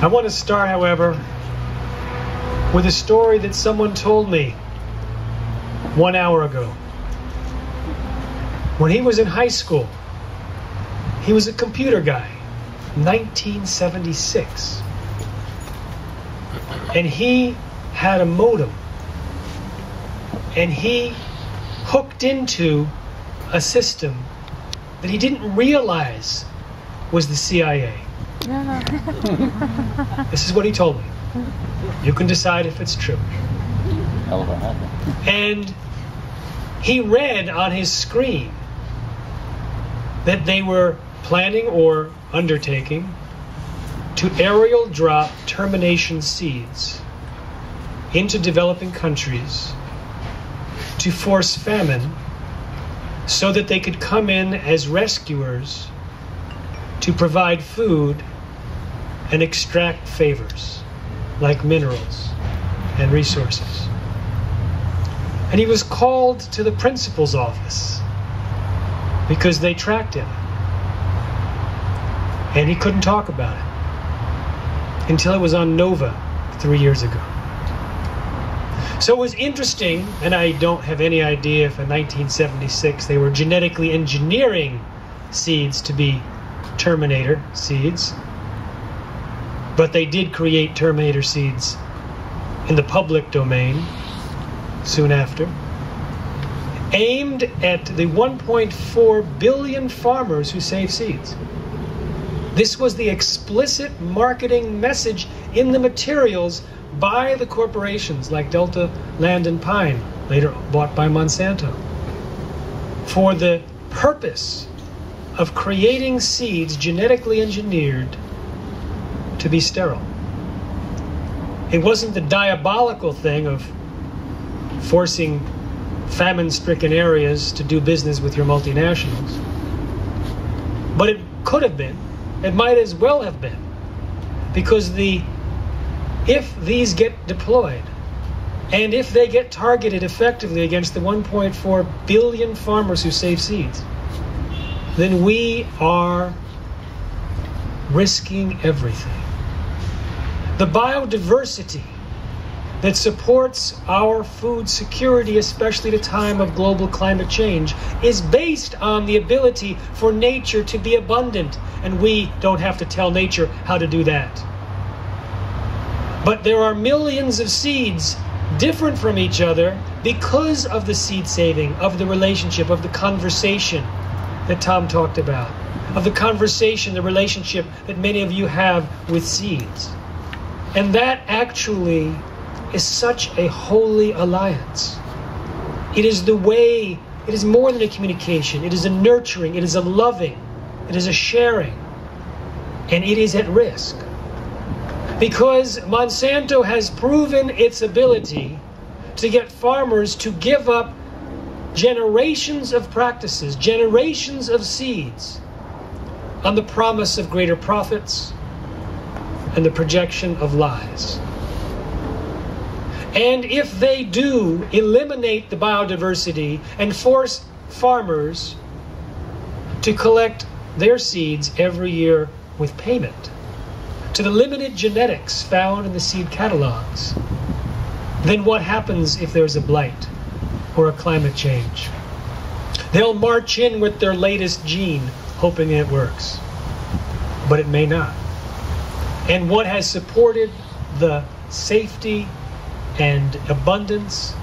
I want to start, however, with a story that someone told me 1 hour ago. When he was in high school, he was a computer guy, 1976. And he had a modem. And he hooked into a system that he didn't realize was the CIA. This is what he told me. You can decide if it's true. And he read on his screen that they were planning or undertaking to aerial drop termination seeds into developing countries to force famine so that they could come in as rescuers to provide food and extract favors like minerals and resources. And he was called to the principal's office because they tracked him. And he couldn't talk about it until it was on Nova 3 years ago. So it was interesting, and I don't have any idea if in 1976 they were genetically engineering seeds to be Terminator seeds, but they did create Terminator seeds in the public domain soon after, aimed at the 1.4 billion farmers who save seeds. This was the explicit marketing message in the materials by the corporations like Delta Land and Pine, later bought by Monsanto, for the purpose of creating seeds genetically engineered to be sterile. It wasn't the diabolical thing of forcing famine-stricken areas to do business with your multinationals. But it could have been. It might as well have been. Because if these get deployed, and if they get targeted effectively against the 1.4 billion farmers who save seeds, then we are risking everything. The biodiversity that supports our food security, especially at a time of global climate change, is based on the ability for nature to be abundant, and we don't have to tell nature how to do that. But there are millions of seeds different from each other because of the seed saving, of the relationship, of the conversation that Tom talked about, of the conversation, the relationship that many of you have with seeds. And that actually is such a holy alliance. It is the way, it is more than a communication, it is a nurturing, it is a loving, it is a sharing, and it is at risk. Because Monsanto has proven its ability to get farmers to give up generations of practices, generations of seeds, on the promise of greater profits and the projection of lies. And if they do eliminate the biodiversity and force farmers to collect their seeds every year with payment to the limited genetics found in the seed catalogs, then what happens if there's a blight or a climate change? They'll march in with their latest gene, hoping it works. But it may not. And what has supported the safety and abundance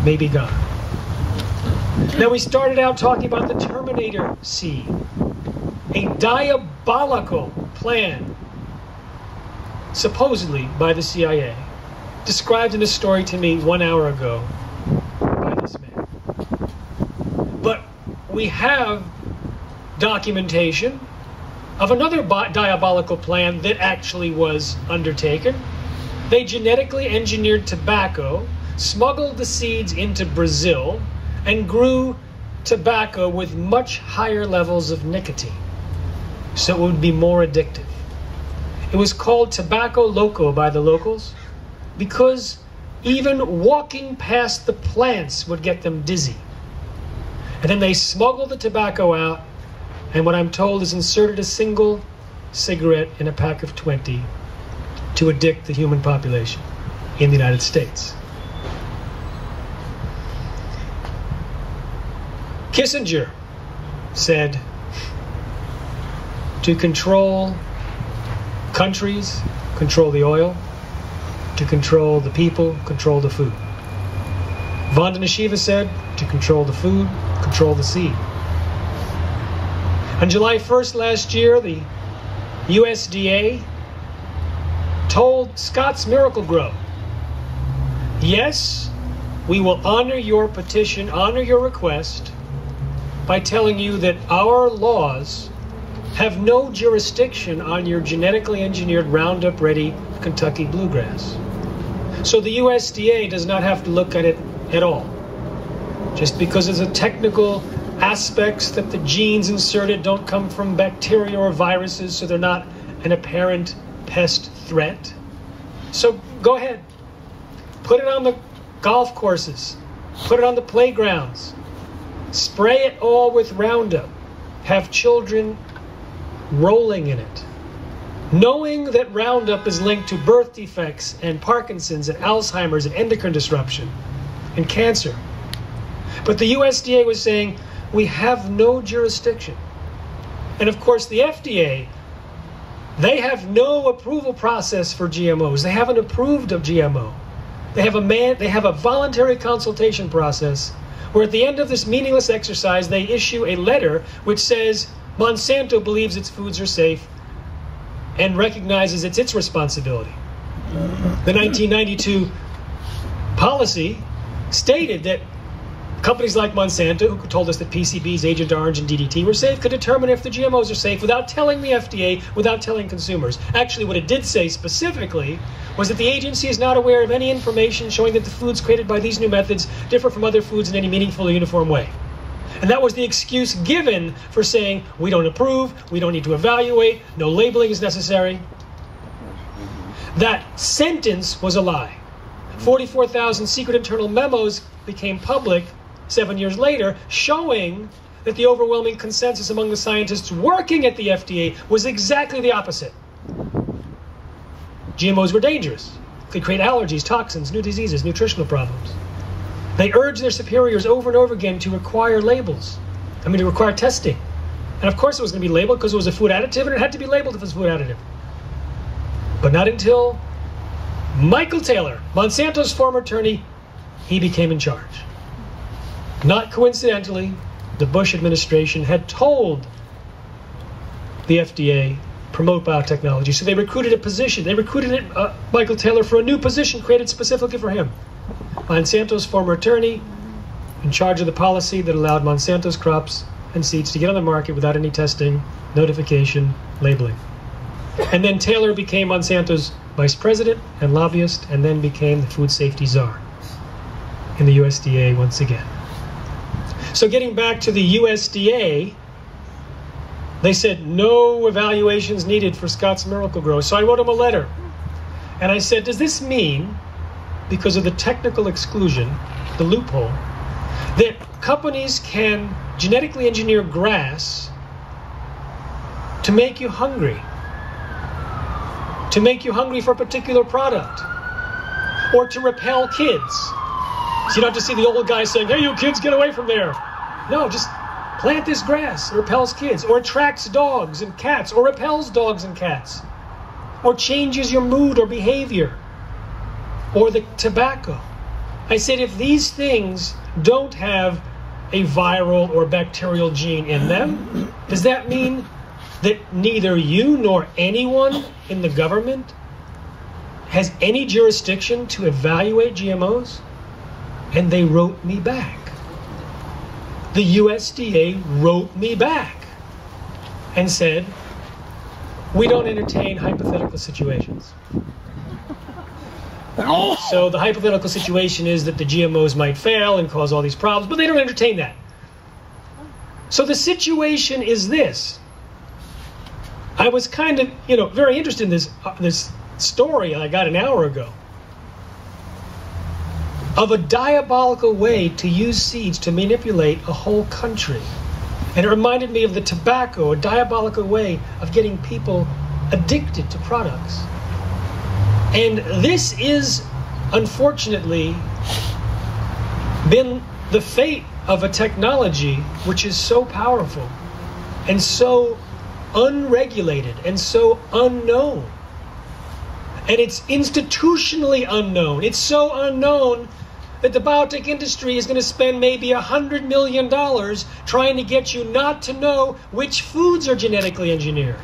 may be gone. Now, we started out talking about the Terminator seed, a diabolical plan, supposedly by the CIA, described in a story to me 1 hour ago by this man. But we have documentation of another diabolical plan that actually was undertaken. They genetically engineered tobacco, smuggled the seeds into Brazil, and grew tobacco with much higher levels of nicotine, so it would be more addictive. It was called tobacco loco by the locals because even walking past the plants would get them dizzy. And then they smuggled the tobacco out, and what I'm told is inserted a single cigarette in a pack of 20 to addict the human population in the United States. Kissinger said, to control countries, control the oil; to control the people, control the food. Vandana Shiva said, to control the food, control the seed. On July 1st last year, the USDA told Scott's Miracle-Gro, yes, we will honor your petition, honor your request, by telling you that our laws have no jurisdiction on your genetically engineered Roundup Ready Kentucky bluegrass. So the USDA does not have to look at it at all. Just because of the technical aspects that the genes inserted don't come from bacteria or viruses, so they're not an apparent pest threat. So go ahead, put it on the golf courses, put it on the playgrounds, spray it all with Roundup, have children rolling in it, knowing that Roundup is linked to birth defects and Parkinson's and Alzheimer's and endocrine disruption and cancer. But the USDA was saying, we have no jurisdiction. And of course the FDA, they have no approval process for GMOs. They haven't approved of GMO. They have a voluntary consultation process where at the end of this meaningless exercise, they issue a letter which says Monsanto believes its foods are safe and recognizes it's its responsibility. The 1992 policy stated that companies like Monsanto, who told us that PCBs, Agent Orange, and DDT were safe, could determine if the GMOs are safe without telling the FDA, without telling consumers. Actually, what it did say specifically was that the agency is not aware of any information showing that the foods created by these new methods differ from other foods in any meaningful or uniform way. And that was the excuse given for saying, we don't approve, we don't need to evaluate, no labeling is necessary. That sentence was a lie. 44,000 secret internal memos became public 7 years later, showing that the overwhelming consensus among the scientists working at the FDA was exactly the opposite. GMOs were dangerous. Could create allergies, toxins, new diseases, nutritional problems. They urged their superiors over and over again to require labels. To require testing. And of course it was going to be labeled because it was a food additive, and it had to be labeled if it was a food additive. But not until Michael Taylor, Monsanto's former attorney, he became in charge. Not coincidentally, the Bush administration had told the FDA, promote biotechnology. So they recruited a position. They recruited Michael Taylor for a new position created specifically for him. Monsanto's former attorney, in charge of the policy that allowed Monsanto's crops and seeds to get on the market without any testing, notification, labeling. And then Taylor became Monsanto's vice president and lobbyist, and then became the food safety czar in the USDA once again. So getting back to the USDA, they said no evaluations needed for Scott's Miracle-Gro. So I wrote him a letter. And I said, does this mean, because of the technical exclusion, the loophole, that companies can genetically engineer grass to make you hungry? To make you hungry for a particular product? Or to repel kids? So you don't have to see the old guy saying, hey, you kids, get away from there. No, just plant this grass. It repels kids, or attracts dogs and cats, or repels dogs and cats, or changes your mood or behavior, or the tobacco. I said, if these things don't have a viral or bacterial gene in them, does that mean that neither you nor anyone in the government has any jurisdiction to evaluate GMOs? And they wrote me back. The USDA wrote me back and said, we don't entertain hypothetical situations. So the hypothetical situation is that the GMOs might fail and cause all these problems, but they don't entertain that. So the situation is this. I was kind of, very interested in this story I got an hour ago of a diabolical way to use seeds to manipulate a whole country. And it reminded me of the tobacco, a diabolical way of getting people addicted to products. And this is, unfortunately, been the fate of a technology which is so powerful and so unregulated and so unknown. And it's institutionally unknown. It's so unknown that the biotech industry is going to spend maybe $100 million trying to get you not to know which foods are genetically engineered.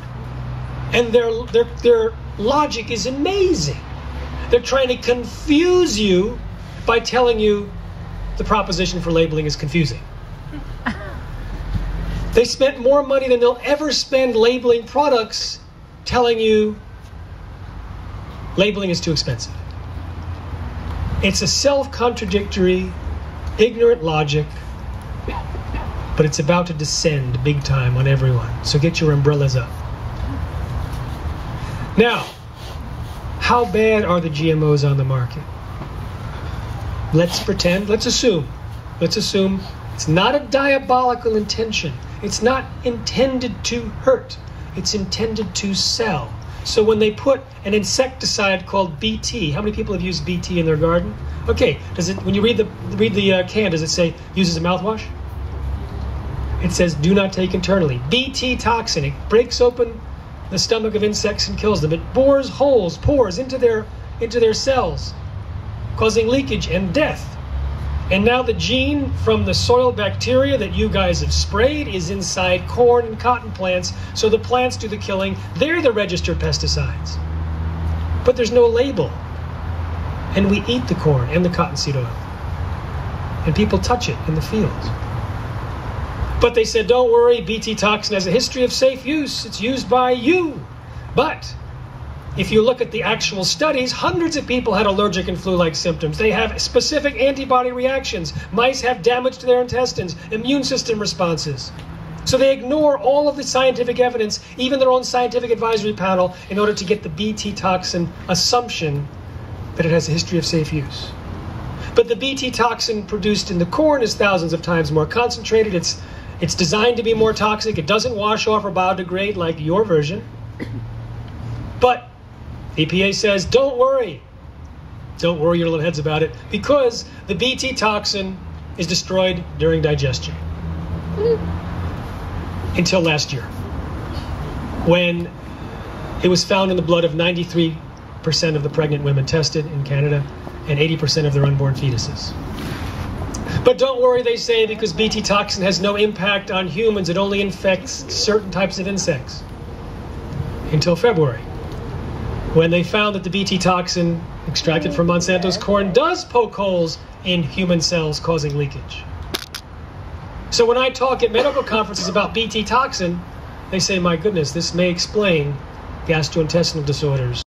And their logic is amazing. They're trying to confuse you by telling you the proposition for labeling is confusing. They spent more money than they'll ever spend labeling products, telling you labeling is too expensive. It's a self-contradictory, ignorant logic, but it's about to descend big time on everyone. So get your umbrellas up. Now, how bad are the GMOs on the market? Let's assume it's not a diabolical intention. It's not intended to hurt. It's intended to sell. So when they put an insecticide called BT, how many people have used BT in their garden? Okay, does it, when you read the can, does it say use as a mouthwash? It says do not take internally. BT toxin, it breaks open the stomach of insects and kills them. It bores pores into their cells, causing leakage and death. And now the gene from the soil bacteria that you guys have sprayed is inside corn and cotton plants, so the plants do the killing. They're the registered pesticides. But there's no label. And we eat the corn and the cottonseed oil. And people touch it in the fields. But they said, don't worry, BT toxin has a history of safe use. It's used by you. But if you look at the actual studies, hundreds of people had allergic and flu-like symptoms. They have specific antibody reactions. Mice have damage to their intestines, immune system responses. So they ignore all of the scientific evidence, even their own scientific advisory panel, in order to get the BT toxin assumption that it has a history of safe use. But the BT toxin produced in the corn is thousands of times more concentrated. It's designed to be more toxic. It doesn't wash off or biodegrade like your version. But EPA says, don't worry your little heads about it, because the BT toxin is destroyed during digestion. Until last year, when it was found in the blood of 93% of the pregnant women tested in Canada and 80% of their unborn fetuses. But don't worry, they say, because BT toxin has no impact on humans. It only infects certain types of insects. Until February, when they found that the BT toxin extracted from Monsanto's corn does poke holes in human cells, causing leakage. So when I talk at medical conferences about BT toxin, they say, my goodness, this may explain gastrointestinal disorders.